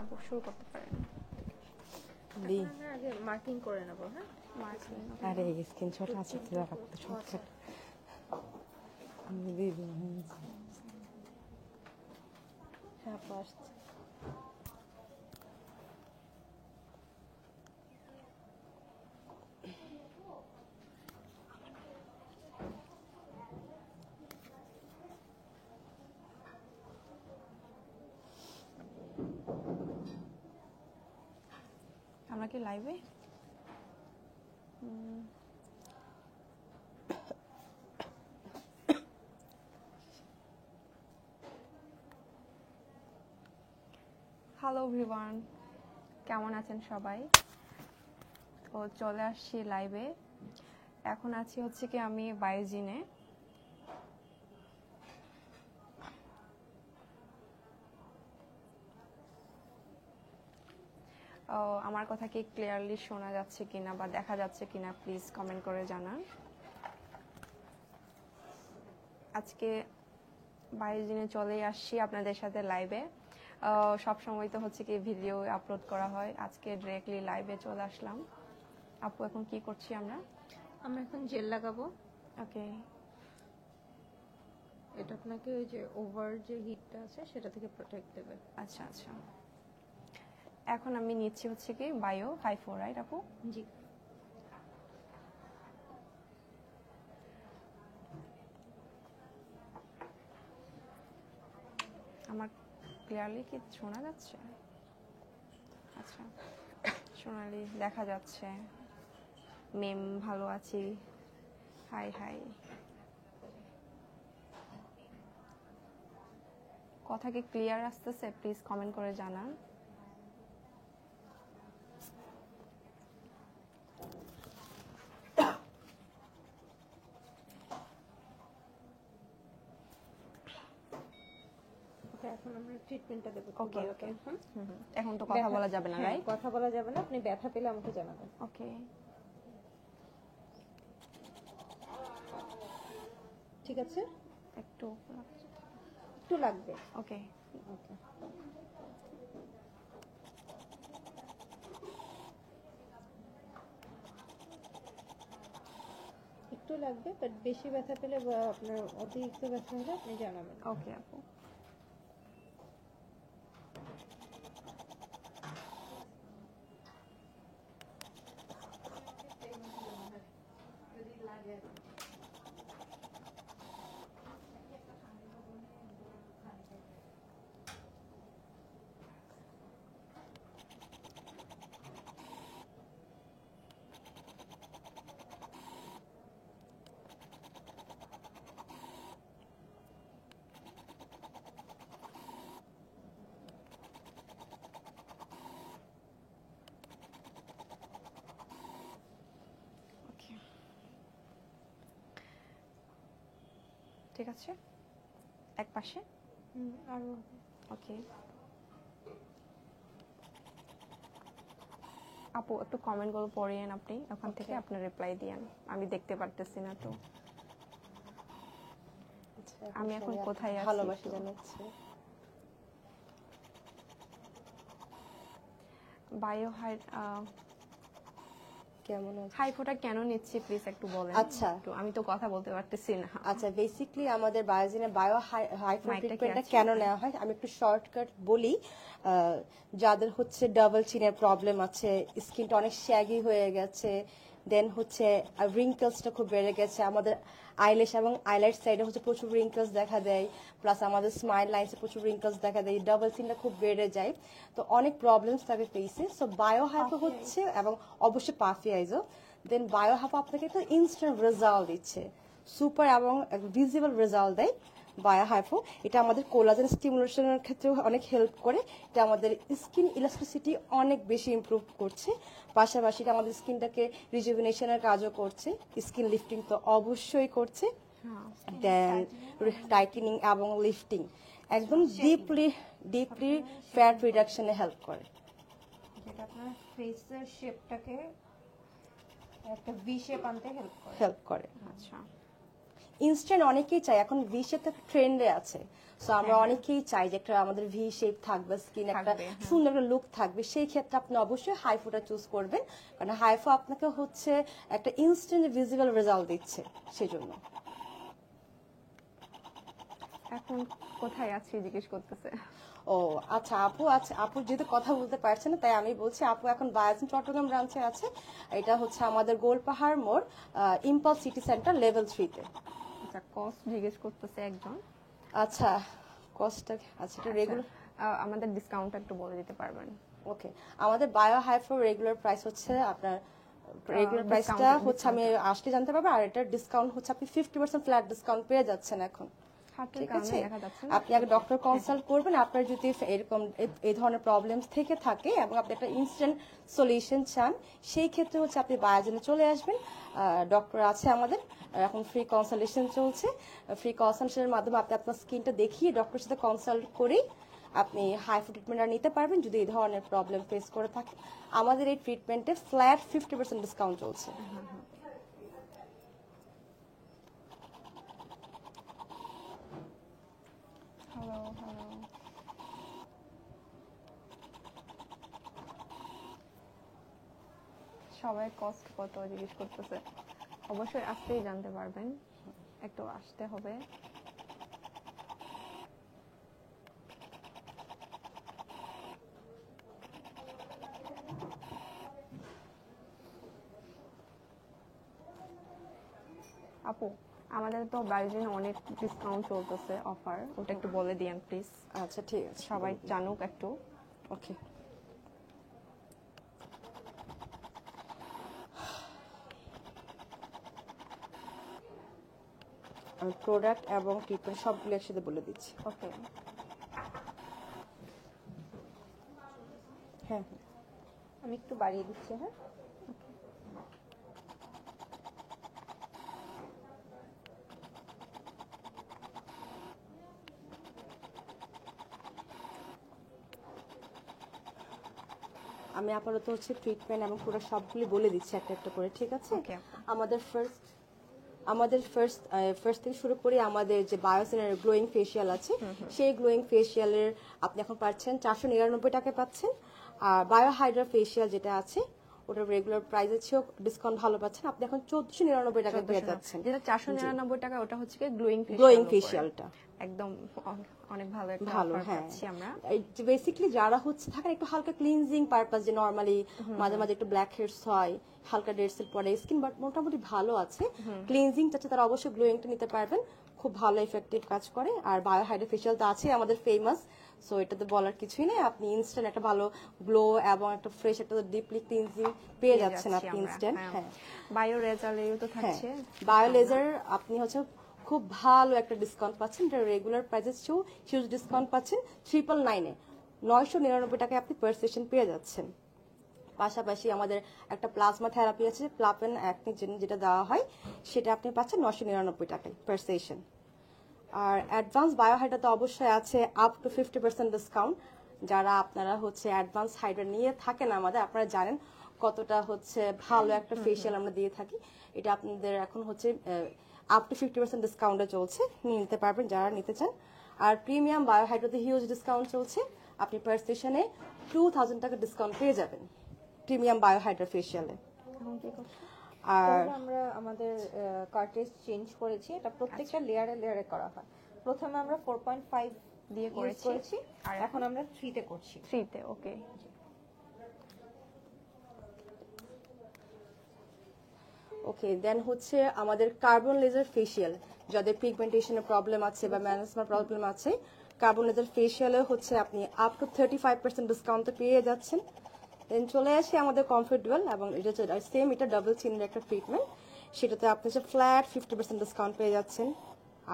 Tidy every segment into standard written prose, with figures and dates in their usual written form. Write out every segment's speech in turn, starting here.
আপু শুরু করতে পারেন। দি আমরা আগে মার্কিং করে নেব। হ্যাঁ, মার্কিং। আরে স্ক্রিনশট আছে তো রাখতে শর্টকাট আমি দিয়ে দিই। হ্যাঁ, ফার্স্ট আমরা কি লাইভে? হ্যালো এভরিওয়ান, কেমন আছেন সবাই? তো চলে আসছি লাইভে। এখন আছি হচ্ছে কি আমি বাইজিনে। আমার কথা কি ক্লিয়ারলি শোনা যাচ্ছে কিনা বা দেখা যাচ্ছে কিনা প্লিজ কমেন্ট করে জানান। আজকে বাইজিনে চলেই আসছি আপনাদের সাথে লাইভে। সব সময় তো হচ্ছে কি ভিডিও আপলোড করা হয়, আজকে ডিরেক্টলি লাইভে চলে আসলাম। আপু এখন কি করছি আমরা? আমরা এখন জেল লাগাবো। ওকে, এটা আপনাকে ওই যে ওভার যে হিটটা আছে সেটা থেকে প্রোটেক্ট দেবে। আচ্ছা আচ্ছা। এখন আমি নিচ্ছি হচ্ছে কি বায়ো 54, রাইট আপু? জি। আমার ক্লিয়ারলি কি শোনা যাচ্ছে? আচ্ছা, সোনালি দেখা যাচ্ছে। মেম ভালো আছি, হাই হাই। কথা কি ক্লিয়ার আসতেছে? প্লিজ কমেন্ট করে জানান। ওকে, এখন আমরা ট্রিটমেন্টটা দেব। ওকে ওকে, এখন তো কথা বলা যাবে না, রাইট? কথা বলা যাবে না। আপনি ব্যথা পেলে আমাকে জানাবেন। ওকে, ঠিক আছে, একটু একটু লাগবে। ওকে। ওকে, একটু লাগবে, বাট বেশি ব্যথা পেলে বা আপনার অতিরিক্ত ব্যথা হলে আপনি জানাবেন। ওকে আপু। ওকে, ঠিক আছে। এক পাশে আরো ওকে। আপু একটু কমেন্টগুলো পড়িয়েন আপনি, ওখান থেকে আপনি রিপ্লাই দিয়েন, আমি দেখতে পারতেছি না তো। আমি এখন কোথায় আছি? ভালোবাসা জানাচ্ছি। বায়ো হাই কেমন আছে? হাইফোটা কেন নিচ্ছি প্লিজ একটু বলেন। আচ্ছা। একটু, আমি তো কথা বলতে পারতেছি না। আচ্ছা, বেসিক্যালি আমাদের বায়োজিনে বায়ো হাইফো মাইকটা কি ট্রিটমেন্টটা আছে? কেন নেওয়া হয় আমি একটু শর্টকাট বলি। যাদের হচ্ছে ডাবল চিনের প্রবলেম আছে, স্কিনটা অনেক শ্যাগি হয়ে গেছে, দেন হচ্ছে রিঙ্কেলসটা খুব বেড়ে গেছে, আমাদের আইল্যাশ এবং আইলাইট সাইডে হচ্ছে প্রচুর রিঙ্কেলস দেখা দেয়, প্লাস আমাদের স্মাইল লাইন্সে প্রচুর রিঙ্কেলস দেখা দেয়, ডাবল চিনটা খুব বেড়ে যায়, তো অনেক প্রবলেমস থাকে ফেসে। সো বায়ো হাইফো হচ্ছে, এবং অবশ্যই পাফি আইজও, দেন বায়ো হাইফো আপনাকে একটা ইনস্ট্যান্ট রেজাল্ট দিচ্ছে, সুপার এবং ভিজিবল রেজাল্ট দেয় বায়ো হাইফো। এটা আমাদের কোলাজেন স্টিমুলেশনের ক্ষেত্রেও অনেক হেল্প করে, এটা আমাদের স্কিন ইলাস্টিসিটি অনেক বেশি ইমপ্রুভ করছে, পাশাপাশি এটা আমাদের স্কিনটাকে রিজুভিনেশনের কাজও করছে, স্কিন লিফটিং তো অবশ্যই করছে, দেন টাইটেনিং এবং লিফটিং, একদম ডিপলি ফ্যাট রিডাকশনে হেল্প করে, যেটা আপনার ফেসের শেপটাকে একটা ভি শেপ আনতে হেল্প করে। হেল্প করে। আচ্ছা, ইনস্ট্যান্ট অনেকেই চাই, এখন ভি শেপ একটা ট্রেন্ডে আছে, সো আমরা অনেকেই চাই যে একটা আমাদের ভি শেপ থাকবে, স্কিন একটা থাকবে, হ্যাঁ। সুন্দর একটা লুক থাকবে। সেই ক্ষেত্রে আপনি অবশ্যই হাইফোটা চুজ করবেন, কারণ হাইফো আপনাকে হচ্ছে একটা ইনস্ট্যান্ট ভিজিবল রেজাল্ট দিচ্ছে সেজন্য। এখন কোথায় আছি জিজ্ঞেস করতেছে। ও আচ্ছা, আপু যেহেতু কথা বলতে পারছে না তাই আমি বলছি, আপু এখন বায়োজিন চট্টগ্রাম ব্রাঞ্চে আছে। এটা হচ্ছে আমাদের গোলপাহাড় মোড়, ইম্পালস সিটি সেন্টার লেভেল 3 তে। আচ্ছা, কস্ট জিজ্ঞেস করতেছে একজন। আচ্ছা, কস্টটা আচ্ছা এটা রেগুলার, আমাদের ডিসকাউন্ট একটু বলে দিতে পারবেন? ওকে। আমাদের বায়ো হাইফো রেগুলার প্রাইস হচ্ছে আপনার, রেগুলার প্রাইসটা discount- হচ্ছে আমি আসলে জানতে পারবো, আর এটার ডিসকাউন্ট হচ্ছে আপনি 50% ফ্ল্যাট ডিসকাউন্ট পেয়ে যাচ্ছেন এখন। হাতের ঠিক কারণে আছে, দেখা যাচ্ছে না। আপনি আগে ডক্টর কনসাল্ট করবেন। আপনার যদি এরকম এই ধরনের প্রবলেমস থেকে থাকে এবং আপনি একটা ইনস্ট্যান্ট সলিউশন চান, সেই ক্ষেত্রে হচ্ছে আপনি বায়োজেনে চলে আসবেন। ডক্টর আছে আমাদের, এখন ফ্রি কনসালটেশন চলছে। ফ্রি কনসালটেশনের মাধ্যমে আপনি আপনার স্কিনটা দেখিয়ে ডক্টরের সাথে কনসাল্ট করেই আপনি হাইফো ট্রিটমেন্টটা নিতে পারবেন যদি এই ধরনের প্রবলেম ফেস করে থাকেন। আমাদের এই ট্রিটমেন্টে ফ্ল্যাট 50% ডিসকাউন্ট চলছে। হ্যালো হ্যালো, সবাই কস্ট কত জিজ্ঞেস করতেছে। অবশ্যই আসতেই জানতে পারবেন, একটু আসতে হবে। আপু, আমাদের তো বায়োজিনে অনেক ডিসকাউন্ট চলতেছে, অফার, ওটা একটু বলে দিয়েন প্লিজ, আচ্ছা ঠিক আছে, সবাই জানুক একটু। ওকে। আমি প্রোডাক্ট এবং ট্রিটমেন্ট সবগুলো একসাথে বলে দিচ্ছি। ওকে, হ্যাঁ, আমি একটু বাড়িয়ে দিচ্ছি। হ্যাঁ, আমি আপাতত হচ্ছে ট্রিটমেন্ট এবং প্রোডাক্ট সবগুলি বলে দিচ্ছি একটা একটা করে, ঠিক আছে? Okay. আমাদের ফার্স্ট থেকে শুরু করি। আমাদের যে বায়োসিনের গ্লোয়িং ফেশিয়াল আছে, সেই গ্লোয়িং ফেশিয়ালের আপনি এখন পাচ্ছেন 499 টাকায় পাচ্ছেন। আর বায়ো হাইড্রা ফেশিয়াল যেটা আছে ওটার রেগুলার প্রাইসের চেয়েও ডিসকাউন্ট ভালো পাচ্ছেন, আপনি এখন 1499 টাকায় পেয়ে যাচ্ছেন। যেটা 499 টাকা, ওটা হচ্ছে কি গ্লোয়িং গ্লোয়িং ফেশিয়ালটা একদম অনেক ভালো একটা ভালো, অফার হ্যাঁ। পাচ্ছি আমরা। বেসিক্যালি যারা হচ্ছে থাকেন একটু হালকা ক্লিনজিং পারপাস, যে নরমালি মাঝে মাঝে একটু ব্ল্যাক হেডস হয়, হালকা ডেড সেল পরে, স্কিন বাট মোটামুটি ভালো আছে, ক্লিনজিং চাচ্ছে তারা অবশ্যই গ্লোয়িংটা নিতে পারবেন, খুব ভালো এফেক্টিভ কাজ করে। আর বায়ো হাইড্রা ফেশিয়াল তো আছে আমাদের ফেমাস, সো এটাতে বলার কিছুই নেই। আপনি ইনস্ট্যান্ট একটা ভালো গ্লো এবং একটা ফ্রেশ একটা ডিপলি ক্লিনজিং পেয়ে যাচ্ছেন আপনি ইনস্ট্যান্ট। হ্যাঁ, বায়ো রেজাল্টেও তো থাকছে। বায়ো লেজার আপনি হচ্ছে খুব ভালো একটা ডিসকাউন্ট পাচ্ছেন, এটা রেগুলার প্রাইসের চেয়েও হিউজ ডিসকাউন্ট পাচ্ছেন। 999 999 টাকায় আপনি পার সেশন পেয়ে যাচ্ছেন। পাশাপাশি আমাদের একটা প্লাজমা থেরাপি আছে, প্লাপেন অ্যাকনি যেটা দেওয়া হয়, সেটা আপনি পাচ্ছেন 999 টাকায় পার সেশন। আর অ্যাডভান্স বায়োহাইড্রা তো অবশ্যই আছে আপ টু 50% ডিসকাউন্ট। যারা আপনারা হচ্ছে অ্যাডভান্স হাইড্রা নিয়ে থাকেন আমাদের, আপনারা জানেন কতটা হচ্ছে ভালো একটা ফেশিয়াল আমরা দিয়ে থাকি। এটা আপনাদের এখন হচ্ছে আপ টু 50% ডিসকাউন্টে চলছে, নিয়ে নিতে পারবেন যারা নিতে চান। আর প্রিমিয়াম বায়োহাইড্রাতে হিউজ ডিসকাউন্ট চলছে, আপনি পার সেশনে 2000 টাকা ডিসকাউন্ট পেয়ে যাবেন প্রিমিয়াম বায়োহাইড্রা ফেশিয়ালে। আর তাহলে আমরা আমাদের কার্টেজ চেঞ্জ করেছি, এটা প্রত্যেকটা লেয়ারে লেয়ারে করা হয়। প্রথমে আমরা 4.5 দিয়ে use করেছি, আর এখন আমরা 3 তে করছি। 3 তে। ওকে, ওকে, দেন হচ্ছে আমাদের কার্বন লেজার ফেশিয়াল, যাদের পিগমেন্টেশনের প্রবলেম আছে বা ম্যালাসমার প্রবলেম আছে, কার্বন লেজার ফেশিয়ালে হচ্ছে আপনি আপ টু 35% ডিসকাউন্টে পেয়ে যাচ্ছেন। দেন চলে আসি আমাদের কমফোর্টেবল, এবং এটা সেম, এটা ডাবল চিনের একটা ট্রিটমেন্ট, সেটাতে আপনি হচ্ছে ফ্ল্যাট 50% ডিসকাউন্ট পেয়ে যাচ্ছেন।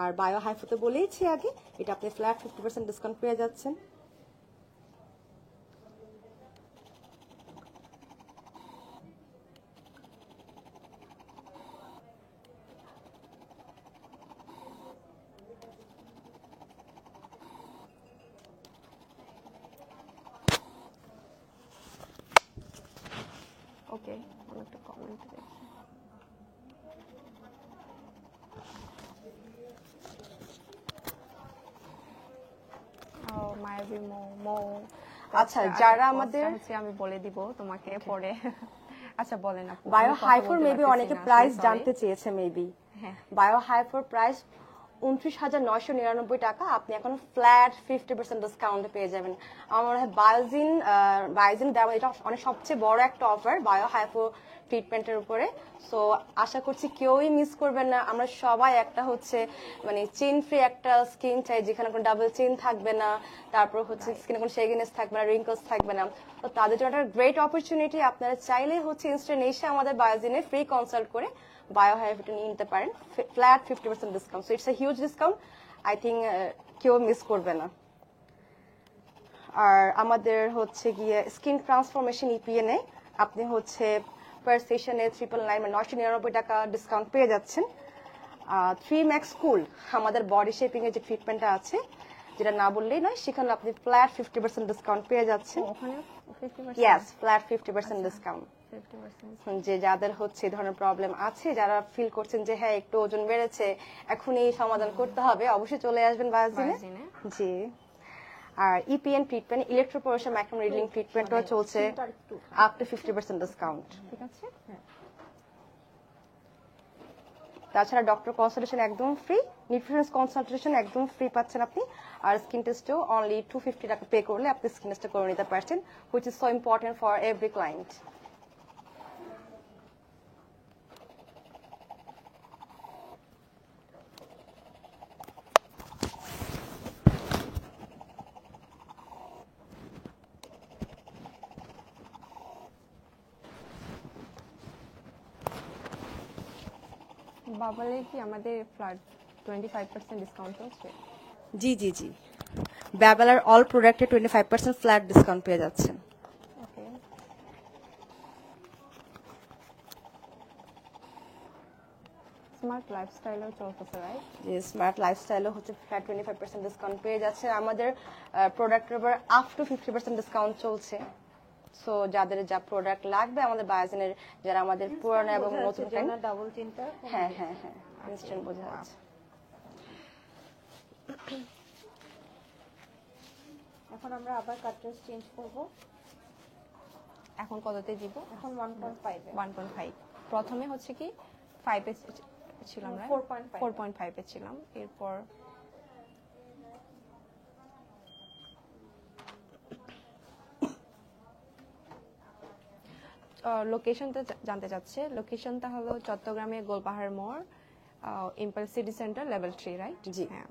আর বায়ো হাইফোতে বলেইছি আগে, এটা আপনি ফ্ল্যাট 50% ডিসকাউন্ট পেয়ে যাচ্ছেন। ওকে, অনেকটা কমেন্ট দেখছি। মায়াবী মৌ আচ্ছা, যারা আমাদের হচ্ছে আমি বলে দিব তোমাকে পরে। আচ্ছা বলেন আপু। বায়ো আমি কথা হাইফোর বলতে মেবি পারতেছি অনেকে না, প্রাইস sorry. জানতে চেয়েছে মেবি। হ্যাঁ। বায়ো হাইফোর প্রাইস 29,999 টাকা। আপনি এখন ফ্ল্যাট 50% ডিসকাউন্টে পেয়ে যাবেন। আমার মনে হয় বায়োজিন দেওয়া এটা অনেক সবচেয়ে বড় একটা অফার বায়ো হাইফো ট্রিটমেন্টের উপরে। সো আশা করছি কেউই মিস করবেন না। আমরা সবাই একটা হচ্ছে মানে চেইন ফ্রি একটা স্কিন চাই, যেখানে কোনো ডাবল চেইন থাকবে না, তারপর হচ্ছে স্কিনে কোনো শেগিনেস থাকবে না, রিঙ্কলস থাকবে না। তো তাদের জন্য একটা গ্রেট অপরচুনিটি। আপনারা চাইলে হচ্ছে ইনস্ট্যান্ট এসে আমাদের বায়োজিনে ফ্রি কনসাল্ট করে বায়ো হাইফোটা নিয়ে নিতে পারেন, flat 50% discount. So it's a huge discount, I think কেউ মিস করবে না। আর আমাদের হচ্ছে গিয়ে স্কিন ট্রান্সফরমেশন ইপিএনে আপনি হচ্ছে পার সেশনে 999 মানে 999 টাকা ডিসকাউন্ট পেয়ে যাচ্ছেন। 3 ম্যাক্স কুল আমাদের বডি শেপিং এর যে ট্রিটমেন্টটা আছে, যেটা না বললেই নয়, সেখানে আপনি ফ্ল্যাট 50% ডিসকাউন্ট পেয়ে যাচ্ছেন। ওখানে 50%? Yes, flat 50% discount. 50%। যে যাদের হচ্ছে এই ধরনের প্রবলেম আছে, যারা ফিল করছেন যে হ্যাঁ একটু ওজন বেড়েছে, এখন এই সমাধান করতে হবে, অবশ্যই চলে আসবেন বায়োজিনে। বায়োজিনে। জি। আর ইপিএন ট্রিটমেন্ট, ইলেকট্রোপোরেশন মাইক্রো নিডলিং ট্রিটমেন্টও চলছে, আপ টু 50% ডিসকাউন্ট। ঠিক আছে। তাছাড়া ডক্টর কনসালটেশন একদম ফ্রি, নিউট্রিশন কনসালটেশন একদম ফ্রি পাচ্ছেন আপনি। আর স্কিন টেস্টও অনলি 250 টাকা পে করলে আপনি স্কিন টেস্ট করে নিতে পারছেন, which is so important for every client. বাবলে কি আমাদের ফ্ল্যাট 25% ডিসকাউন্ট চলছে? জি জি জি, ব্যাবেলার অল প্রোডাক্টে 25% ফ্ল্যাট ডিসকাউন্ট পেয়ে যাচ্ছেন। ওকে। স্মার্ট লাইফস্টাইলও চলতেছে, রাইট? যে স্মার্ট লাইফস্টাইলও হচ্ছে ফ্ল্যাট 25% ডিসকাউন্ট পেয়ে যাচ্ছে। আমাদের প্রোডাক্টের উপর আপ টু 50% ডিসকাউন্ট চলছে। সো যাদের যা প্রোডাক্ট লাগবে আমাদের বায়োজিনের, যারা আমাদের পুরানো এবং নতুন ফ্রেন্ড, ডাবল চিন্তা। হ্যাঁ হ্যাঁ হ্যাঁ, ইনস্ট্যান্ট বোঝা যাচ্ছে। এখন আমরা আবার কাটরেজ চেঞ্জ করব। এখন কততে দিব? এখন 1.5 এ। 1.5। প্রথমে হচ্ছে কি 5 এ ছিলাম, রাইট? 4.5 4.5 এ ছিলাম। এরপর লোকেশনটা জানতে চাচ্ছে। লোকেশনটা হলো চট্টগ্রামে গোলপাহাড় মোড়, impulse city centre, level 3, right? জি। হ্যাঁ।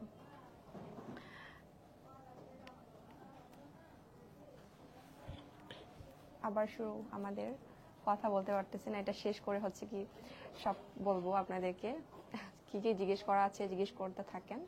আবার শুরু, আমাদের কথা বলতে পারতেছি না, এটা শেষ করে হচ্ছে কি সব বলবো আপনাদেরকে। কি কি জিজ্ঞেস করা আছে জিজ্ঞেস করতে থাকেন।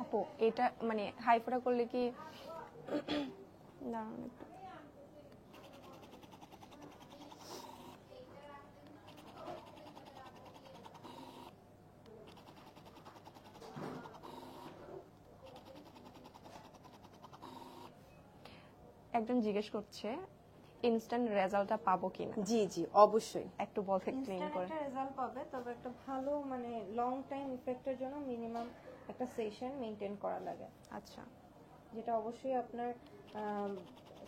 আপু এটা মানে হাইফোটা করলে কি দাঁড়ান একটু। একজন জিজ্ঞেস করছে ইনস্ট্যান্ট রেজাল্টটা পাবো কিনা। জি জি, অবশ্যই। একটু বলতে ক্লিন ইনস্ট্যান্ট করে। একটা রেজাল্ট পাবে, তবে একটা ভালো মানে লং টাইম ইফেক্টের জন্য মিনিমাম একটা সেশন মেইনটেইন করা লাগে, আচ্ছা। যেটা অবশ্যই আপনার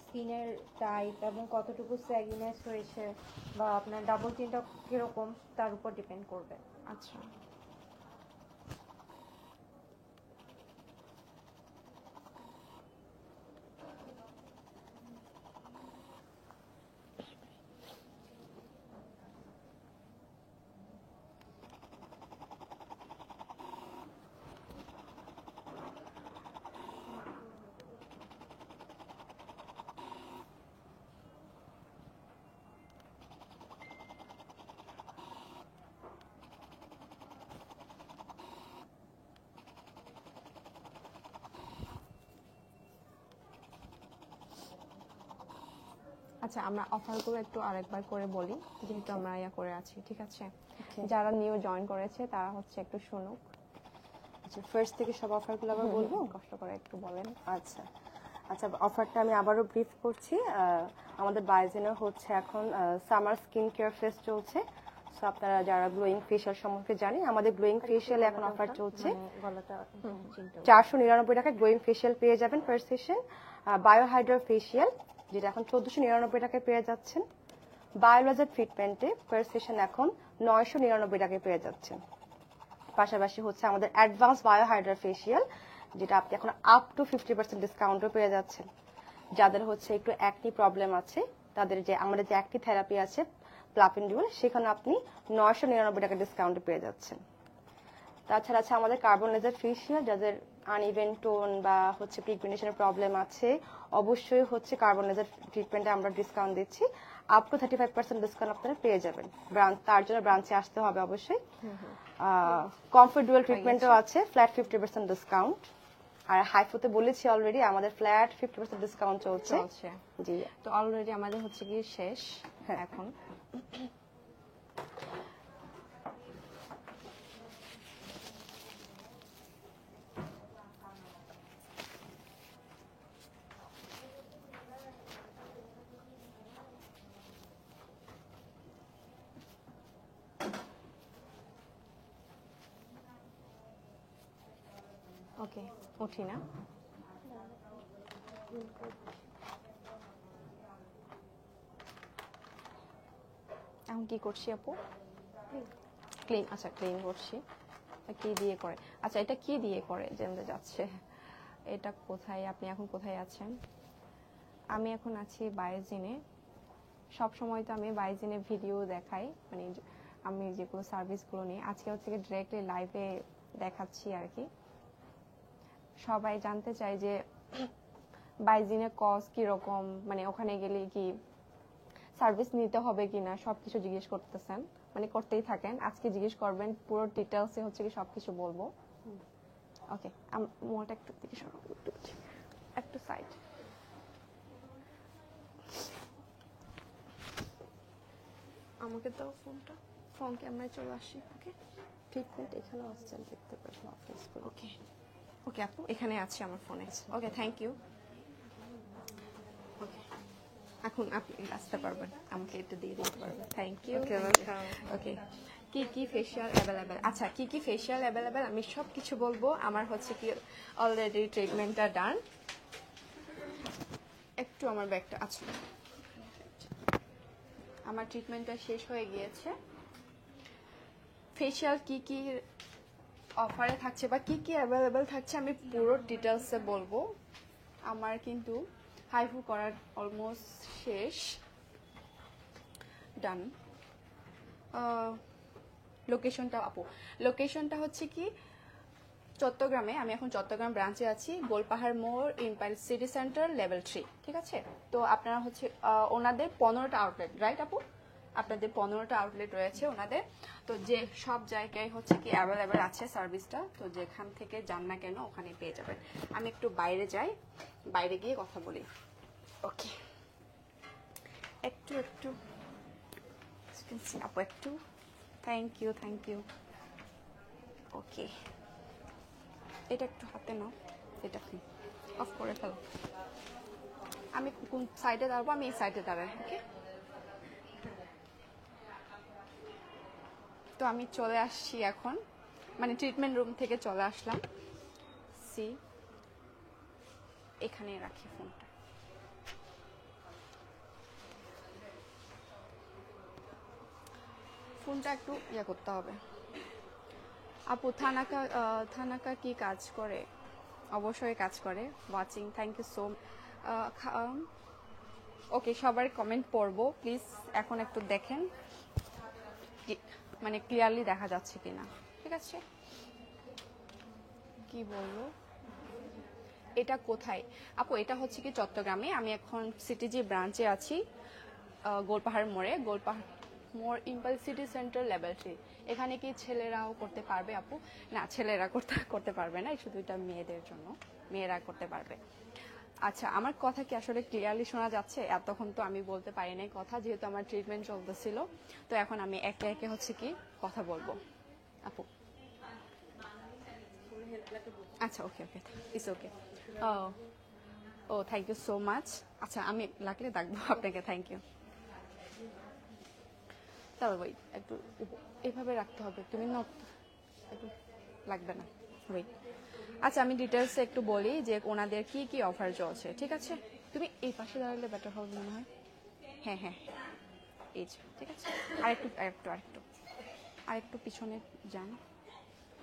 স্কিনের টাইপ এবং কতটুকু স্যাগিনেস হয়েছে বা আপনার ডাবল চিনটা কিরকম তার উপর ডিপেন্ড করবে। আচ্ছা। আচ্ছা আমরা অফারগুলো একটু আরেকবার করে বলি, যেহেতু আমরা ইয়া করে আছি, ঠিক আছে? Okay. যারা নিউ জয়েন করেছে তারা হচ্ছে একটু শুনুক। আচ্ছা, ফার্স্ট থেকে সব অফারগুলো আবার বলবো। কষ্ট করে একটু বলেন। আচ্ছা আচ্ছা, অফারটা আমি আবারও ব্রিফ করছি। আমাদের বাইজেনের হচ্ছে এখন সামার স্কিন কেয়ার ফেস চলছে। সো আপনারা যারা গ্লোয়িং ফেশিয়াল সম্পর্কে জানেন, আমাদের গ্লোয়িং ফেশিয়ালে এখন অফার চলছে। গলাটা 499 টাকায় গ্লোয়িং ফেশিয়াল পেয়ে যাবেন পার সেশন। বায়োহাইড্রা ফেশিয়াল যেটা এখন 1499 টাকায় পেয়ে যাচ্ছেন। বায়োলজার ট্রিটমেন্টে পার সেশন এখন 999 টাকায় পেয়ে যাচ্ছেন। পাশাপাশি হচ্ছে আমাদের অ্যাডভান্স বায়োহাইড্রা ফেশিয়াল, যেটা আপনি এখন আপ টু 50% ডিসকাউন্টও পেয়ে যাচ্ছেন। যাদের হচ্ছে একটু অ্যাকনি প্রবলেম আছে, তাদের যে আমাদের যে অ্যাকনি থেরাপি আছে প্লাপিন্ডিউল, সেখানে আপনি 999 টাকা ডিসকাউন্টে পেয়ে যাচ্ছেন। তাছাড়া আছে আমাদের কার্বন লেজার ফেশিয়াল, যাদের আনইভেন টোন বা হচ্ছে পিগমেন্টেশনের প্রবলেম আছে, অবশ্যই হচ্ছে কার্বন লেজার ট্রিটমেন্টে আমরা ডিসকাউন্ট দিচ্ছি। আপ টু 35% ডিসকাউন্ট আপনারা পেয়ে যাবেন। তার জন্য ব্রাঞ্চে আসতে হবে অবশ্যই। কমফোর্ট ডুয়াল ট্রিটমেন্টও আছে, ফ্ল্যাট 50% ডিসকাউন্ট। আর হাইফোতে বলেছি অলরেডি, আমাদের ফ্ল্যাট 50% ডিসকাউন্ট চলছে। জি, তো অলরেডি আমাদের হচ্ছে কি শেষ এখন। ওকে, উঠি না। এখন কি করছি আপু? ক্লিন। আচ্ছা, ক্লিন করছি। কি দিয়ে করে? আচ্ছা, এটা কি দিয়ে করে জানতে যাচ্ছে। এটা কোথায়, আপনি এখন কোথায় আছেন? আমি এখন আছি বায়োজিনে। সব সময় তো আমি বায়োজিনে ভিডিও দেখাই, মানে আমি যেগুলো সার্ভিসগুলো নিই। আজকে হচ্ছে কি ডিরেক্টলি লাইভে দেখাচ্ছি আর কি। সবাই জানতে চায় যে বাইজিনের কস্ট কিরকম, মানে ওখানে গেলে কি সার্ভিস নিতে হবে কিনা, সবকিছু জিজ্ঞেস করতেছেন, মানে করতেই থাকেন। আজকে জিজ্ঞেস করবেন, পুরো ডিটেলসে হচ্ছে কি সবকিছু বলবো। ওকে, মোটা একটু দিকে সরো, একটু সাইড। আমাকে দাও ফোনটা, ফোন ক্যামেরায় চলে আসি। ওকে, ট্রিটমেন্ট এখানেও আসছেন, দেখতে পারেন অফিস। ওকে ওকে আপু, এখানে আছে আমার ফোনে। ওকে, থ্যাংক ইউ। ওকে, এখন আপনি আসতে পারবেন, আমাকে একটু দিয়ে দিতে পারবেন। Thank you. ওকে, কি কি ফেশিয়াল অ্যাভেলেবেল? আচ্ছা, কি কি ফেশিয়াল অ্যাভেলেবেল আমি সব কিছু বলবো। আমার হচ্ছে কি অলরেডি ট্রিটমেন্টটা ডান। একটু আমার ব্যাগটা আছে, আমার ট্রিটমেন্টটা শেষ হয়ে গিয়েছে। ফেশিয়াল কি কি অফারে থাকছে বা কি কি অ্যাভেলেবেল থাকছে আমি পুরো ডিটেলসে বলবো। আমার কিন্তু হাইফু করার অলমোস্ট শেষ, ডান। লোকেশনটা আপু, লোকেশনটা হচ্ছে কি চট্টগ্রামে। আমি এখন চট্টগ্রাম ব্রাঞ্চে আছি, গোলপাহাড় মোড়, ইম্পায়ার সিটি সেন্টার, লেভেল 3, ঠিক আছে? তো আপনারা হচ্ছে ওনাদের 15টা আউটলেট, রাইট আপু? আপনাদের 15টা আউটলেট রয়েছে ওনাদের। তো যে সব জায়গায় হচ্ছে কি অ্যাভেলেবেল আছে সার্ভিসটা, তো যেখান থেকে যান না কেন ওখানে পেয়ে যাবেন। আমি একটু বাইরে যাই, বাইরে গিয়ে কথা বলি। ওকে, একটু একটু আপু, একটু থ্যাংক ইউ, থ্যাংক ইউ। ওকে, এটা একটু হাতে নাও, এটা অফ করে ফেলো। আমি কোন সাইডে দাঁড়াবো? আমি এই সাইডে দাঁড়াই। ওকে, তো আমি চলে আসছি এখন, মানে ট্রিটমেন্ট রুম থেকে চলে আসলাম। সি, এখানে রাখি ফোনটা। ফোনটা একটু ইয়ে করতে হবে। আপু, থানাকা কি কাজ করে? অবশ্যই কাজ করে। Watching, thank you so. Okay, সবার কমেন্ট পড়বো, প্লিজ এখন একটু দেখেন মানে ক্লিয়ারলি দেখা যাচ্ছে কিনা, ঠিক আছে? কি বলবো, এটা কোথায় আপু? এটা হচ্ছে কি চট্টগ্রামে। আমি এখন সিটিজি ব্রাঞ্চে আছি, গোলপাহাড় মোড়ে, গোলপাহাড় মোড়, ইম্পাল সিটি সেন্টার, লেভেল 3। এখানে কি ছেলেরাও করতে পারবে আপু? না, ছেলেরা করতে পারবে না, শুধু এটা মেয়েদের জন্য, মেয়েরা করতে পারবে। আচ্ছা, আমার কথা কি আসলে ক্লিয়ারলি শোনা যাচ্ছে? এতক্ষণ তো আমি বলতে পারি নাই কথা, যেহেতু আমার ট্রিটমেন্ট চলতেছিল। তো এখন আমি একে একে হচ্ছে কি কথা বলবো। আপু আচ্ছা, ওকে ওকে, ইটস ওকে। ও ও থ্যাংক ইউ সো মাচ। আচ্ছা, আমি লাগলে ডাকবো আপনাকে। Thank you. তারপর ওই একটু এভাবে রাখতে হবে, তুমি একটু লাগবে না, ওয়েট। আচ্ছা, আমি ডিটেলসে একটু বলি যে ওনাদের কি কি অফার চলছে, ঠিক আছে? তুমি এই পাশে দাঁড়ালে বেটার হবে মনে হয়। হ্যাঁ হ্যাঁ, এই যে, ঠিক আছে। আরেকটু আরেকটু আরেকটু আরেকটু পিছনে যান।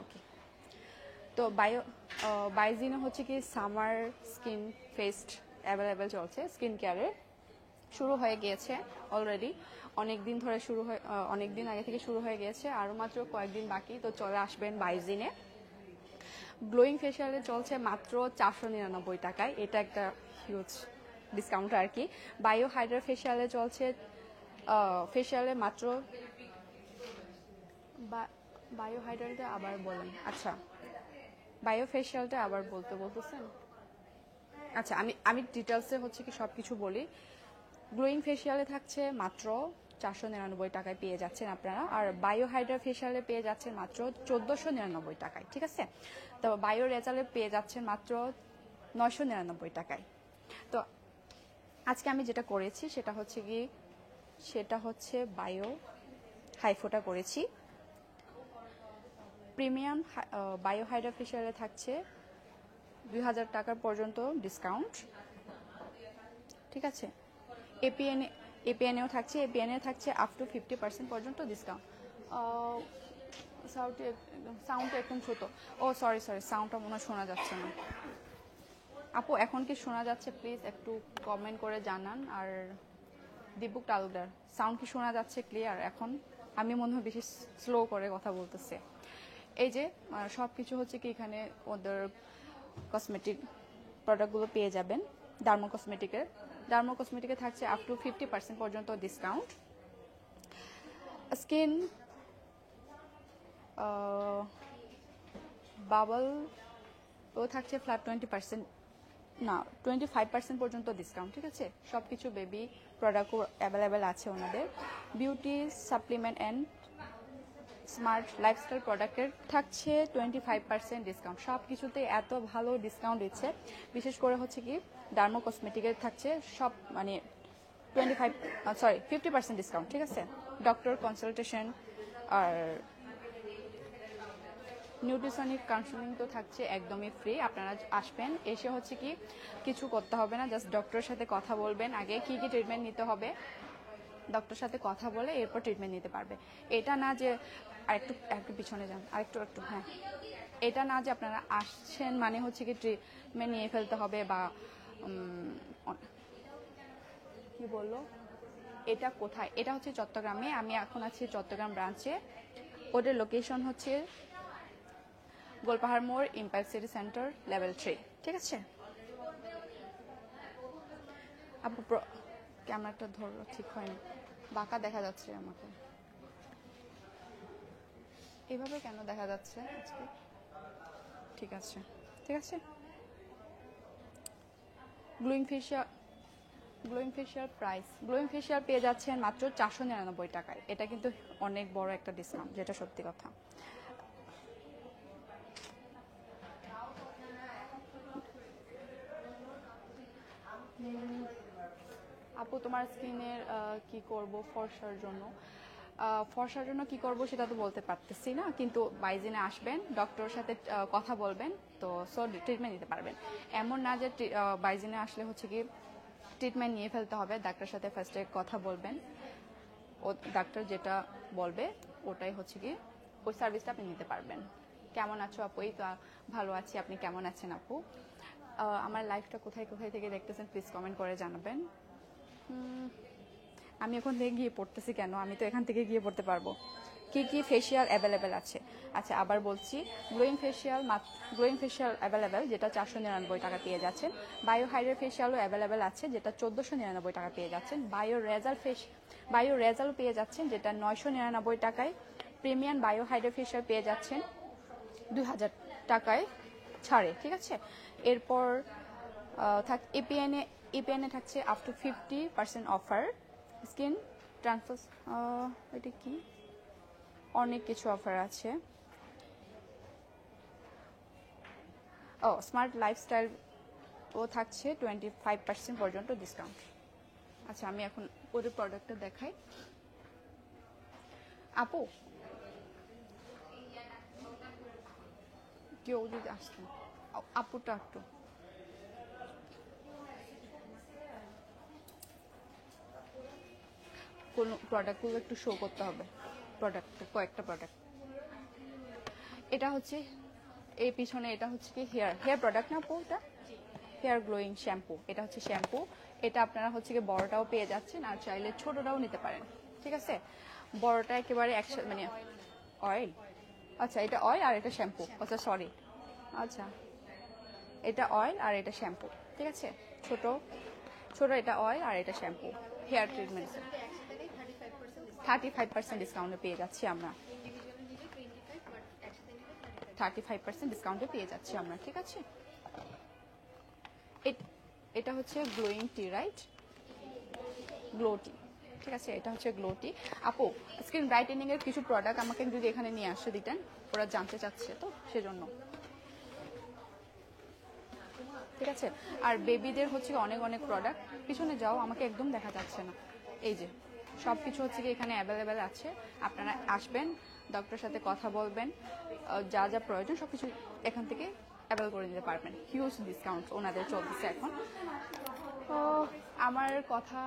ওকে। তো বাইজিনে হচ্ছে কি সামার স্কিন ফেস্ট অ্যাভেলেবেল চলছে। স্কিন কেয়ারের শুরু হয়ে গিয়েছে অলরেডি, অনেক দিন আগে থেকে শুরু হয়ে গিয়েছে, আরও মাত্র কয়েকদিন বাকি। তো চলে আসবেন বাইজিনে। গ্লোয়িং ফেশিয়ালে চলছে মাত্র 499 টাকায়, এটা একটা হিউজ ডিসকাউন্ট আর কি। বায়ো হাইড্রা ফেশিয়ালে চলছে ফেশিয়ালে মাত্র বায়ো হাইড্রালটা আবার বলেন। আচ্ছা, বায়ো ফেশিয়ালটা আবার বলতেছেন। আচ্ছা, আমি ডিটেলসে হচ্ছে কি সব কিছু বলি। গ্লোয়িং ফেশিয়ালে থাকছে মাত্র 499 টাকায় পেয়ে যাচ্ছেন আপনারা, আর বায়ো হাইড্রা ফেশিয়ালে পেয়ে যাচ্ছেন মাত্র 1499 টাকায়, ঠিক আছে? তো বায়ো রেজালে পেয়ে যাচ্ছেন মাত্র 999 টাকায়। তো আজকে আমি যেটা করেছি সেটা হচ্ছে বায়ো হাইফোটা করেছি। প্রিমিয়াম বায়ো হাইড্রা ফেশিয়ালে থাকছে 2000 টাকা পর্যন্ত ডিসকাউন্ট, ঠিক আছে? এপিএনএও থাকছে, এপিএনএ থাকছে আপ টু 50% পর্যন্ত ডিসকাউন্ট। সাউন্ডটা একদম ছোট। ও সরি, সাউন্ডটা মনে হয় শোনা যাচ্ছে না। আপু এখন কি শোনা যাচ্ছে? প্লিজ একটু কমেন্ট করে জানান। আর দীপক তালুকদার, সাউন্ড কি শোনা যাচ্ছে ক্লিয়ার এখন? আমি মনে হয় বেশি স্লো করে কথা বলতেছে। এই যে সব কিছু হচ্ছে কি এখানে ওদের কসমেটিক প্রোডাক্টগুলো পেয়ে যাবেন। ডার্মো কসমেটিকে থাকছে আপ টু 50% পর্যন্ত ডিসকাউন্ট। স্কিন বাবল ও থাকছে ফ্ল্যাট 20%, না 25% পর্যন্ত ডিসকাউন্ট, ঠিক আছে? সব কিছু বেবি প্রোডাক্টও অ্যাভেলেবেল আছে ওনাদের। Beauty supplement and smart lifestyle প্রোডাক্টের থাকছে 25% ডিসকাউন্ট। সব কিছুতে এত ভালো ডিসকাউন্ট দিচ্ছে, বিশেষ করে হচ্ছে কি ডার্মো কসমেটিকের থাকছে সব মানে 50% ডিসকাউন্ট, ঠিক আছে? ডক্টর কনসালটেশন আর নিউট্রিশনিক কাউন্সেলিং তো থাকছে একদমই ফ্রি। আপনারা আসবেন, এসে হচ্ছে কি কিছু করতে হবে না, জাস্ট ডক্টরের সাথে কথা বলবেন আগে কি কি ট্রিটমেন্ট নিতে হবে, ডক্টরের সাথে কথা বলে এরপর ট্রিটমেন্ট নিতে পারবে। এটা না যে একটু পিছনে যান, একটু হ্যাঁ, এটা না যে আপনারা আসছেন মানে হচ্ছে কি ট্রিটমেন্ট নিয়ে ফেলতে হবে বা কি বললো। এটা কোথায়? এটা হচ্ছে চট্টগ্রামে। আমি এখন আছি চট্টগ্রাম ব্রাঞ্চে। ওদের লোকেশন হচ্ছে গোলপাহাড় মোড়, ইম্প্যাক্ট সিটি সেন্টার, লেভেল 3, ঠিক আছে? আপু ক্যামেরাটা ধরো, ঠিক হয়নি, বাঁকা দেখা যাচ্ছে আমাকে। এভাবে কেন দেখা যাচ্ছে আজকে? ঠিক আছে, ঠিক আছে। গ্লোয়িং ফেশিয়াল পেয়ে যাচ্ছেন মাত্র 499 টাকায়। এটা কিন্তু অনেক বড় একটা ডিসকাউন্ট, যেটা সত্যি কথা। আপু তোমার স্কিনের কি করব ফর্সার জন্য কি করব সেটা তো বলতে পারতেছি না, কিন্তু বাইজিনে আসবেন, ডক্টরের সাথে কথা বলবেন, তো ট্রিটমেন্ট নিতে পারবেন। এমন না যে বাইজিনে আসলে হচ্ছে কি ট্রিটমেন্ট নিয়ে ফেলতে হবে। ডাক্তারের সাথে ফার্স্টে কথা বলবেন, ও ডাক্তার যেটা বলবে ওটাই হচ্ছে কি ওই সার্ভিসটা আপনি নিতে পারবেন। কেমন আছো আপু? এই তো ভালো আছি, আপনি কেমন আছেন আপু? আমার লাইফটা কোথায় থেকে দেখতেছেন প্লিজ কমেন্ট করে জানাবেন। আমি এখন থেকে গিয়ে পড়তেছি কেন? আমি তো এখান থেকে গিয়ে পড়তে পারবো। কি কি ফেশিয়াল অ্যাভেলেবেল আছে? আচ্ছা আবার বলছি, গ্লোয়িং ফেশিয়াল অ্যাভেলেবেল, যেটা 499 টাকা পেয়ে যাচ্ছেন। বায়ো হাইড্রা ফেশিয়ালও অ্যাভেলেবেল আছে, যেটা 1499 টাকা পেয়ে যাচ্ছেন। বায়ো রেজালও পেয়ে যাচ্ছেন, যেটা 999 টাকায়। প্রিমিয়াম বায়ো হাইড্রা ফেশিয়াল পেয়ে যাচ্ছেন 2000 টাকায় ছাড়ে, ঠিক আছে? এরপর এপিএনে থাকছে up to 50% offer. Skin transfer, এটা কি, অনেক কিছু অফার আছে। স্মার্ট লাইফস্টাইল ও থাকছে 25% পর্যন্ত ডিসকাউন্ট। আচ্ছা, আমি এখন ওদের প্রোডাক্টটা দেখাই। আপু, কেউ যদি আসতেন, আপুটা একটু কোন প্রোডাক্টগুলো একটু শো করতে হবে। কয়েকটা প্রোডাক্ট, এটা হচ্ছে এই পিছনে, এটা হচ্ছে কি হেয়ার প্রোডাক্ট না আপু? এটা হেয়ার গ্লোয়িং শ্যাম্পু। এটা হচ্ছে শ্যাম্পু। এটা আপনারা হচ্ছে কি বড়টাও পেয়ে যাচ্ছেন, আর চাইলে ছোটটাও নিতে পারেন। ঠিক আছে, বড়টা একেবারে একসাথে, মানে অয়েল। আচ্ছা, এটা অয়েল আর এটা শ্যাম্পু। আচ্ছা সরি, আচ্ছা এটা অয়েল আর এটা শ্যাম্পু। ঠিক আছে, ছোট এটা অয়েল আর এটা শ্যাম্পু। হেয়ার ট্রিটমেন্ট 35% ডিসকাউন্টে পেয়ে যাচ্ছি আমরা। 35% ডিসকাউন্টে পেয়ে যাচ্ছি আমরা। ঠিক আছে, এটা হচ্ছে গ্লোয়িং টি, রাইট? গ্লো টি। ঠিক আছে, এটা হচ্ছে গ্লো টি। আপু, স্কিন ব্রাইটেনিং এর কিছু প্রোডাক্ট আমাকে যদি এখানে নিয়ে আসতে দিতেন, ওরা জানতে চাচ্ছে তো সেজন্য। ঠিক আছে, আর বেবিদের হচ্ছে অনেক অনেক প্রোডাক্ট। পিছনে যাও, আমাকে একদম দেখা যাচ্ছে না। এই যে সব কিছু হচ্ছে কি এখানে অ্যাভেলেবেল আছে। আপনারা আসবেন, ডক্টরের সাথে কথা বলবেন, যা যা প্রয়োজন সব কিছু এখান থেকে অ্যাভেল করে নিতে পারবেন। হিউজ ডিসকাউন্ট ওনাদের চলতেছে এখন। তো আমার কথা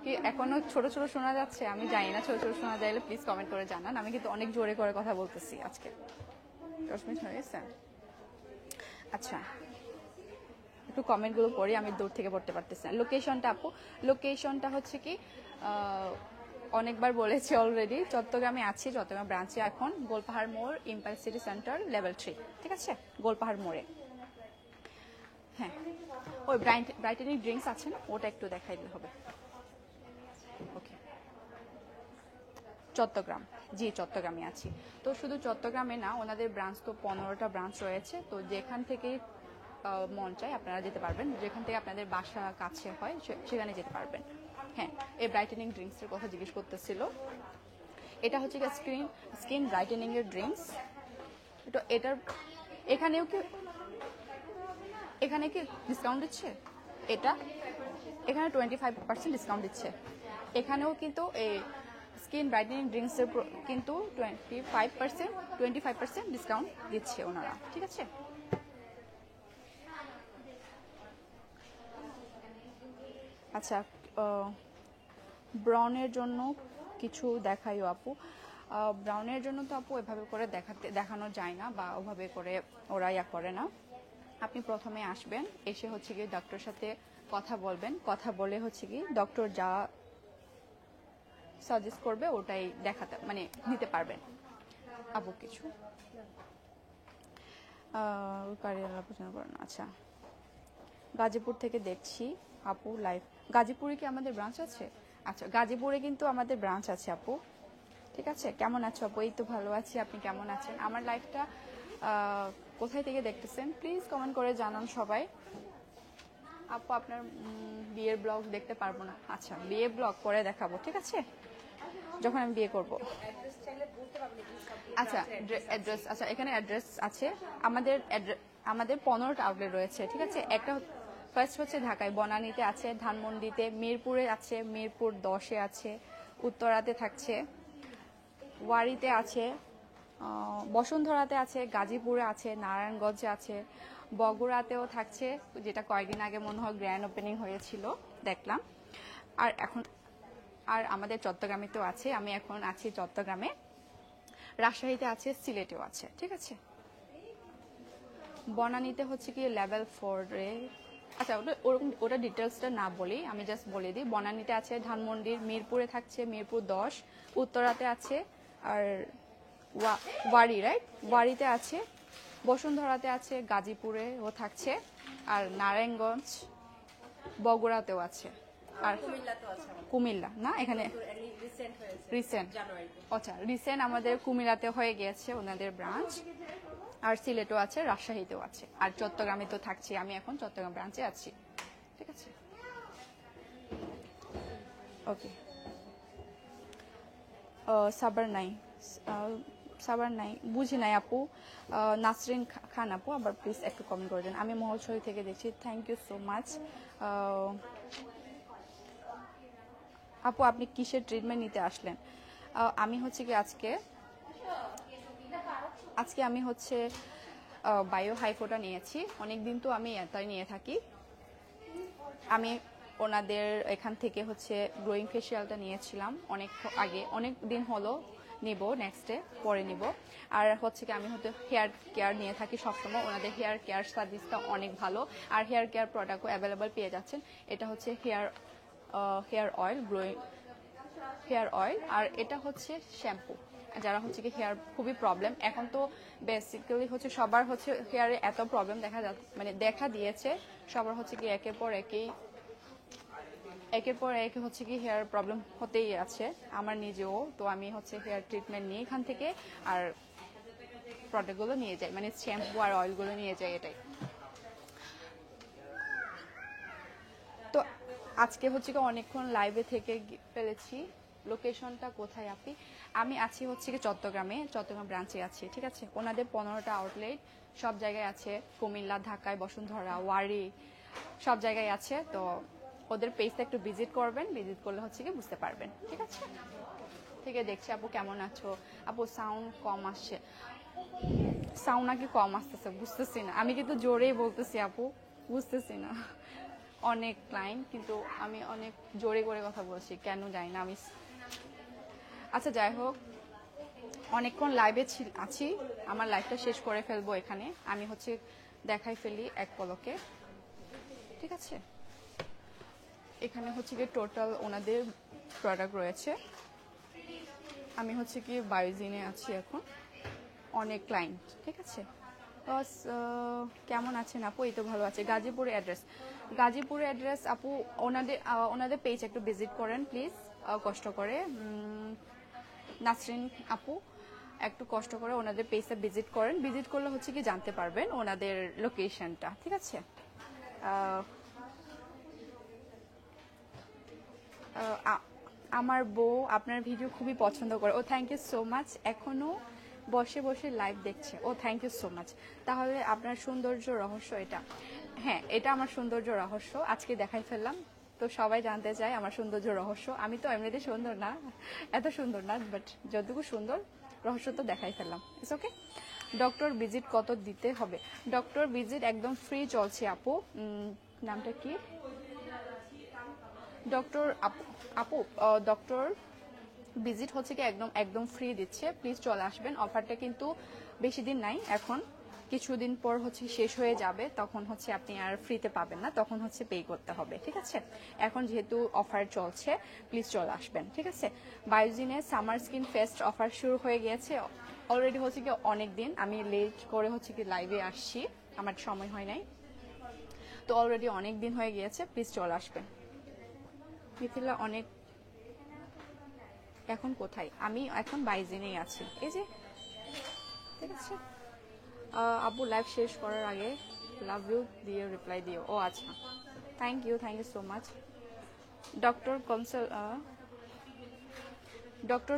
কি এখনো ছোট ছোট শোনা যাচ্ছে? আমি জানি না, ছোট ছোট শোনা যাইলে প্লিজ কমেন্ট করে জানান। আমি কিন্তু অনেক জোরে করে কথা বলতেছি আজকে। 10 মিনিট হয়ে গেছে। আচ্ছা, একটু কমেন্টগুলো পড়ি, আমি দূর থেকে পড়তে পারতেছি না। লোকেশনটা আপু, লোকেশনটা হচ্ছে কি অনেকবার বলেছি অলরেডি, চট্টগ্রামে আছি, চট্টগ্রাম ব্রাঞ্চে এখন গোলপাহাড় মোড়, ইম্পায়ার সিটি সেন্টার, লেভেল 3। ঠিক আছে, গোলপাহাড় মোড়ে। হ্যাঁ, ওই ব্রাইটেনিং ড্রিঙ্কস আছে না, ওটা একটু দেখাই দিলে হবে। ওকে, চট্টগ্রাম, জি চট্টগ্রামে আছি। তো শুধু চট্টগ্রামে না, ওনাদের ব্রাঞ্চ তো 15টা ব্রাঞ্চ রয়েছে। তো যেখান থেকেই মন চায় আপনারা যেতে পারবেন, যেখান থেকে আপনাদের বাসা কাছে হয় সেখানে যেতে পারবেন। হ্যাঁ, এই ব্রাইটেনিং ড্রিঙ্কসের কথা জিজ্ঞেস করতেছিল। এটা হচ্ছে স্কিন ব্রাইটেনিং এর ড্রিঙ্কস। তো এটার এখানে কি ডিসকাউন্ট দিচ্ছে? এখানে 25% ডিসকাউন্ট দিচ্ছে। এখানেও কিন্তু এই স্কিন ব্রাইটেনিং ড্রিঙ্কসের কিন্তু 25% ডিসকাউন্ট দিচ্ছে ওনারা। ঠিক আছে, আচ্ছা ব্রাউনের জন্য কিছু দেখাইও আপু। ব্রাউনের জন্য তো আপু এভাবে করে দেখানো যায় না, বা ওভাবে করে ওরা ইয়া করে না। আপনি প্রথমে আসবেন, এসে হচ্ছে কি ডক্টরের সাথে কথা বলবেন, কথা বলে হচ্ছে কি ডক্টর যা সাজেস্ট করবে ওটাই মানে নিতে পারবেন আপু। কিছু আলোচনা করেন। আচ্ছা, গাজীপুর থেকে দেখছি আপু লাইভ। গাজীপুরে কি আমাদের ব্রাঞ্চ আছে? আচ্ছা, গাজীপুরে কিন্তু আমাদের ব্রাঞ্চ আছে আপু। ঠিক আছে, কেমন আছো আপু? এই তো ভালো আছি, আপনি কেমন আছেন? আমার লাইভটা কোথায় থেকে দেখতেছেন প্লিজ কমেন্ট করে জানান সবাই। আপু, আপনার বিয়ের ব্লগ দেখতে পারবো না। আচ্ছা, বিয়ের ব্লগ পরে দেখাবো, ঠিক আছে, যখন আমি বিয়ে করব। আচ্ছা, অ্যাড্রেস, আচ্ছা এখানে অ্যাড্রেস আছে। আমাদের 15টা আউটলেট রয়েছে। ঠিক আছে, একটা ফার্স্ট হচ্ছে ঢাকায় বনানীতে আছে, ধানমন্ডিতে, মিরপুরে আছে, মিরপুর 10-এ আছে, উত্তরাতে থাকছে, ওয়ারিতে আছে, বসুন্ধরাতে আছে, গাজীপুরে আছে, নারায়ণগঞ্জে আছে, বগুড়াতেও থাকছে, যেটা কয়েকদিন আগে মনে হয় গ্র্যান্ড ওপেনিং হয়েছিল দেখলাম। আর আমাদের চট্টগ্রামেতেও আছে। আমি এখন আছি চট্টগ্রামে, রাজশাহীতে আছে, সিলেটেও আছে। ঠিক আছে, বনানীতে হচ্ছে কি লেভেল 4-এ। আচ্ছা, ওটা ডিটেলসটা না বলি, আমি জাস্ট বলে দিই। বনানীতে আছে, ধানমন্ডির, মিরপুরে থাকছে, মিরপুর 10, উত্তরাতে আছে, আর ওয়ারিতে আছে, বসুন্ধরাতে আছে, গাজীপুরেও থাকছে, আর নারায়ণগঞ্জ, বগুড়াতেও আছে, আর কুমিল্লা না, এখানে রিসেন্ট, আচ্ছা রিসেন্ট আমাদের কুমিল্লাতে হয়ে গিয়েছে ওনাদের ব্রাঞ্চ। আর সিলেটও আছে, রাজশাহীতেও আছে, আর চট্টগ্রামে তো থাকছি, আমি এখন চট্টগ্রাম ব্রাঞ্চে আছি। ঠিক আছে, ওকে। সাবার নাই, সাবার নাই, বুঝি নাই আপু। নাসরিন খান আপু, আবার প্লিজ একটু কমেন্ট করে দেন। আমি মহলছড়ি থেকে দেখছি, থ্যাংক ইউ সো মাচ। আপু আপনি কিসের ট্রিটমেন্ট নিতে আসলেন? আমি হচ্ছে কি আজকে আমি হচ্ছে বায়ো হাইফোটা নিয়েছি। অনেক দিন তো আমি এটাই নিয়ে থাকি। আমি ওনাদের এখান থেকে হচ্ছে গ্লোয়িং ফেসিয়ালটা নিয়েছিলাম অনেক দিন হলো, নিব নেক্সট ডে পরে নিব। আর হচ্ছে কি আমি হয়তো হেয়ার কেয়ার নিয়ে থাকি সবসময়, ওনাদের হেয়ার কেয়ার সার্ভিসটা অনেক ভালো, আর হেয়ার কেয়ার প্রোডাক্টও অ্যাভেলেবল পেয়ে যাচ্ছেন। এটা হচ্ছে hair oil, glowing hair oil, আর এটা হচ্ছে শ্যাম্পু। যারা হচ্ছে কি হেয়ার খুবই প্রবলেম, এখন তো বেসিক্যালি হচ্ছে সবার হচ্ছে হেয়ারে এত প্রবলেম দেখা দিয়েছে, সবার হচ্ছে কি একের পর এক হচ্ছে কি হেয়ার প্রবলেম হতেই আছে, আমার নিজেও। তো আমি হচ্ছে হেয়ার ট্রিটমেন্ট নিয়ে এখান থেকে, আর প্রোডাক্টগুলো নিয়ে যাই, মানে শ্যাম্পু আর অয়েলগুলো নিয়ে যাই, এটাই। তো আজকে হচ্ছে কি অনেকক্ষণ লাইভে থেকে ফেলেছি। লোকেশনটা কোথায় আপনি? আমি আছি হচ্ছে কি চট্টগ্রাম ব্রাঞ্চে আছি। ঠিক আছে, ওনাদের 15টা আউটলেট সব জায়গায় আছে, কুমিল্লা, ঢাকায়, বসুন্ধরা, ওয়ারি, সব জায়গায় আছে। তো ওদের পেজটা একটু ভিজিট করবেন, ভিজিট করলে হচ্ছে কি বুঝতে পারবেন। ঠিক আছে, থেকে দেখছি আপু কেমন আছো? আপু সাউন্ড কম আসছে, সাউন্ড নাকি কম আসতেছে, বুঝতেছি না। আমি কিন্তু জোরেই বলতেছি আপু, বুঝতেছি না। অনেক ক্লায়েন্ট, কিন্তু আমি অনেক জোরে করে কথা বলছি, কেন জানি না আমি। আচ্ছা যাই হোক, অনেকক্ষণ লাইভে আছি, আমার লাইভটা শেষ করে ফেলবো এখানে। আমি হচ্ছে দেখাই ফেলি এক পলকে। ঠিক আছে, এখানে হচ্ছে কি টোটাল ওনাদের প্রোডাক্ট রয়েছে। আমি হচ্ছে কি বায়োজিনে আছি এখন, অনেক ক্লায়েন্ট। ঠিক আছে, বস কেমন আছেন আপু? এই তো ভালো আছে। গাজীপুরের অ্যাড্রেস আপু, ওনাদের পেজ একটু ভিজিট করেন প্লিজ, কষ্ট করে। নাসরিন আপু একটু কষ্ট করে ওনাদের পেজটা ভিজিট করেন, ভিজিট করলে হচ্ছে কি জানতে পারবেন ওনাদের লোকেশনটা। ঠিক আছে, আমার বউ আপনার ভিডিও খুবই পছন্দ করে। ও থ্যাংক ইউ সো মাচ, এখনো বসে বসে লাইভ দেখছে। ও থ্যাংক ইউ সো মাচ। তাহলে আপনার সৌন্দর্য রহস্য এটা? হ্যাঁ, এটা আমার সৌন্দর্য রহস্য, আজকে দেখাই ফেললাম। তো সবাই জানতে চায় আমার সৌন্দর্য রহস্য। আমি তো এমনিতে সুন্দর না, এত সুন্দর না, বাট যতটুকু সুন্দর, রহস্য তো দেখাই ফেললাম। It's okay. ডক্টর ভিজিট কত দিতে হবে? ডক্টর ভিজিট একদম ফ্রি চলছে আপু। নামটা কি? ডক্টর আপু ডক্টর ভিজিট হচ্ছে কি একদম ফ্রি দিচ্ছে, প্লিজ চলে আসবেন। অফারটা কিন্তু বেশি দিন নাই, এখন কিছুদিন পর হচ্ছে শেষ হয়ে যাবে, তখন হচ্ছে আপনি আর ফ্রিতে পাবেন না, তখন হচ্ছে পে করতে হবে। ঠিক আছে, এখন যেহেতু অফার চলছে, প্লিজ চলে আসবেন। ঠিক আছে, বায়োজিনে সামার স্কিন ফেস্ট অফার শুরু হয়ে গিয়েছে অলরেডি। হচ্ছে কি অনেক দিন আমি লেট করে হচ্ছে কি লাইভে আসছি, আমার সময় হয় নাই, তো অলরেডি অনেক দিন হয়ে গিয়েছে, প্লিজ চলে আসবেন। মিথিলা অনেক এখন কোথায়? আমি এখন বাইজিনেই আছি, এই যে। ঠিক আছে, আব্বু লাইভ শেষ করার আগে লাভ ইউ দিয়ে রিপ্লাই দিও। ও আচ্ছা, thank you so much. Doctor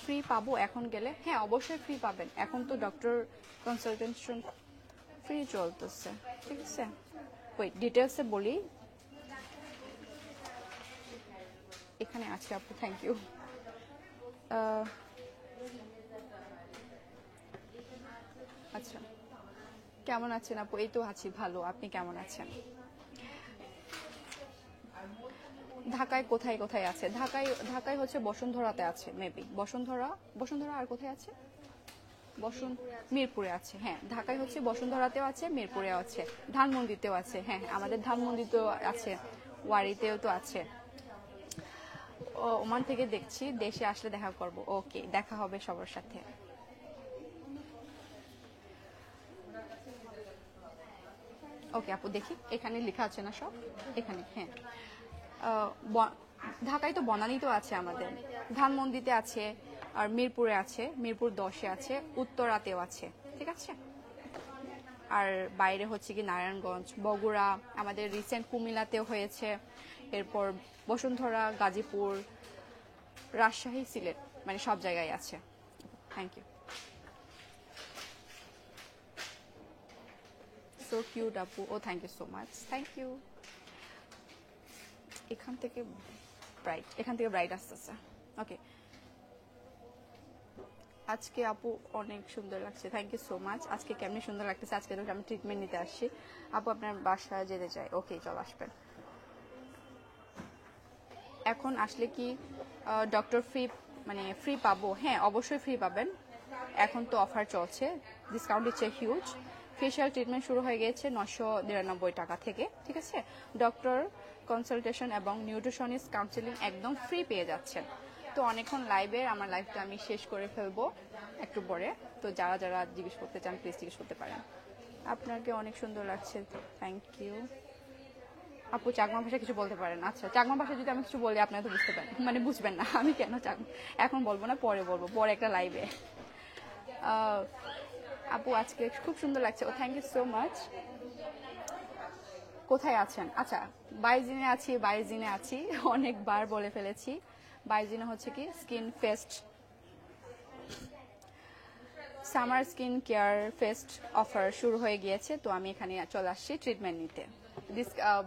free পাবো এখন গেলে? হ্যাঁ, অবশ্যই ফ্রি পাবেন, এখন তো ডক্টর কনসালটেশন ফ্রি চলতেছে। ঠিক আছে, ওই ডিটেলসে বলি, এখানে আছে আপু, থ্যাংক ইউ। আচ্ছা, কেমন আছেন আপু? এই তো আছি ভালো, আপনি কেমন আছেন? ঢাকায় কোথায় কোথায় আছে? ঢাকায় হচ্ছে বসুন্ধরাতে আছে, মেবি বসুন্ধরা আর কোথায় আছে? মিরপুরে আছে। হ্যাঁ, ঢাকায় হচ্ছে বসুন্ধরাতেও আছে, মিরপুরেও আছে, ধানমন্ডিতেও আছে। হ্যাঁ, আমাদের ধানমন্ডিতেও আছে, ওয়ারিতেও তো আছে। ওমান থেকে দেখছি, দেশে আসলে দেখা করব। ওকে, দেখা হবে সবার সাথে। ওকে আপু, দেখি এখানে লেখা আছে না সব, এখানে। হ্যাঁ, ঢাকায় তো বনানীতেও আছে আমাদের, ধানমন্ডিতে আছে, আর মিরপুরে আছে, মিরপুর 10-এ আছে, উত্তরাতেও আছে। ঠিক আছে, আর বাইরে হচ্ছে কি নারায়ণগঞ্জ, বগুড়া, আমাদের রিসেন্ট কুমিল্লাতেও হয়েছে, এরপর বসুন্ধরা, গাজীপুর, রাজশাহী, সিলেট, মানে সব জায়গায় আছে। Thank you. সো কিউট আপু, ও thank you so much, thank you. এখান থেকে ব্রাইট আসতেছে। ওকে, আজকে আপু অনেক সুন্দর লাগছে, থ্যাংক ইউ সো মাচ। আজকে কেমনি সুন্দর লাগতেছে, আজকে তো আমি ট্রিটমেন্ট নিতে আসছি। আপু আপনার বাসায় যেতে চাই, ওকে চল আসবেন। এখন আসলে কি ডক্টর ফ্রি পাবো? হ্যাঁ অবশ্যই ফ্রি পাবেন, এখন তো অফার চলছে, ডিসকাউন্ট দিচ্ছে হিউজ। ফেশিয়াল ট্রিটমেন্ট শুরু হয়ে গিয়েছে 999 টাকা থেকে, ঠিক আছে। ডক্টর কনসালটেশন এবং নিউট্রিশনিস্ট কাউন্সেলিং একদম ফ্রি পেয়ে যাচ্ছেন। তো অনেকক্ষণ আমার লাইভটা আমি শেষ করে ফেলবো একটু পরে, তো যারা যারা জিজ্ঞেস করতে চান প্লিজ জিজ্ঞেস করতে পারেন। আপনাকে অনেক সুন্দর লাগছে, থ্যাংক ইউ। আপু চাকমা ভাষা কিছু বলতে পারেন? আচ্ছা, চাকমা ভাষা যদি আমি কিছু বলি আপনারা তো বুঝতে পারেন, মানে বুঝবেন না। আমি কেন এখন বলবো না, পরে বলবো, পরে একটা লাইভে। আপু আজকে খুব সুন্দর লাগছে, ও থ্যাংক ইউ সো মাচ। কোথায় আছেন? আচ্ছা, বাইজিনে আছি অনেকবার বলে ফেলেছি। বাইজিনে হচ্ছে কি skin fest, summer skin care fest offer শুরু হয়ে গিয়েছে, তো আমি এখানে চলে আসছি ট্রিটমেন্ট নিতে।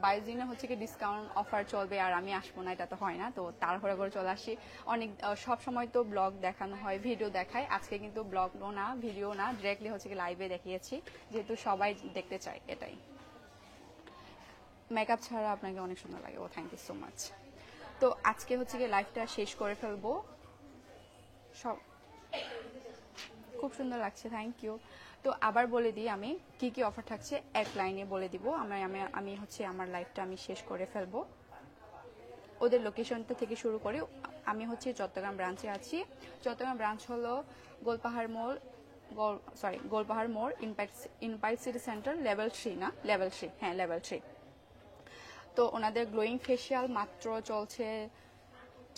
বাইজিনে হচ্ছে কি ডিসকাউন্ট অফার চলবে আর আমি আসবো না, এটা তো হয় না, তো তাড়াহুড়া করে চলে আসি। অনেক সব সময় তো ব্লগ দেখানো হয়, ভিডিও দেখায়, আজকে কিন্তু ব্লগও না ভিডিও না, ডিরেক্টলি হচ্ছে কি লাইভে দেখিয়েছি, যেহেতু সবাই দেখতে চায়, এটাই। মেকআপ ছাড়া আপনাকে অনেক সুন্দর লাগে, ও থ্যাংক ইউ সো মাচ। তো আজকে হচ্ছে কি লাইভটা শেষ করে ফেলবো, সব খুব সুন্দর লাগছে, থ্যাংক ইউ। তো আবার বলে দিই আমি কি কি অফার থাকছে, এক লাইনে বলে দিব। আমি হচ্ছে আমার লাইফটা আমি শেষ করে ফেলবো। ওদের লোকেশনটা থেকে শুরু করে, আমি হচ্ছে চট্টগ্রাম ব্রাঞ্চে আছি। চট্টগ্রাম ব্রাঞ্চ হলো গোলপাহাড় মোড় ইম্প্যাক্ট সিটি সেন্টার, লেভেল 3 না, লেভেল 3, হ্যাঁ লেভেল 3। তো ওনাদের গ্লোয়িং ফেশিয়াল মাত্র চলছে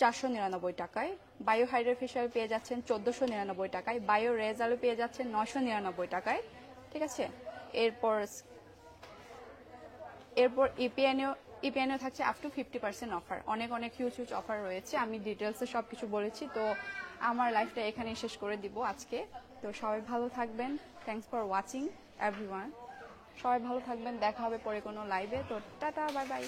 499 টাকায়, বায়ো হাইড্রা ফেশিয়াল পেয়ে যাচ্ছেন 1499 টাকায়, বায়ো রেজালও পেয়ে যাচ্ছেন 999 টাকায়, ঠিক আছে। এরপর ইপিএনও থাকছে আপ টু 50% অফার, অনেক হিউজ অফার রয়েছে। আমি ডিটেলসে সব কিছু বলেছি, তো আমার লাইফটা এখানেই শেষ করে দিব আজকে। তো সবাই ভালো থাকবেন, থ্যাংকস ফর ওয়াচিং এভরিওয়ান। সবাই ভালো থাকবেন, দেখা হবে পরে কোনো লাইভে। তো টাটা, বাই বাই।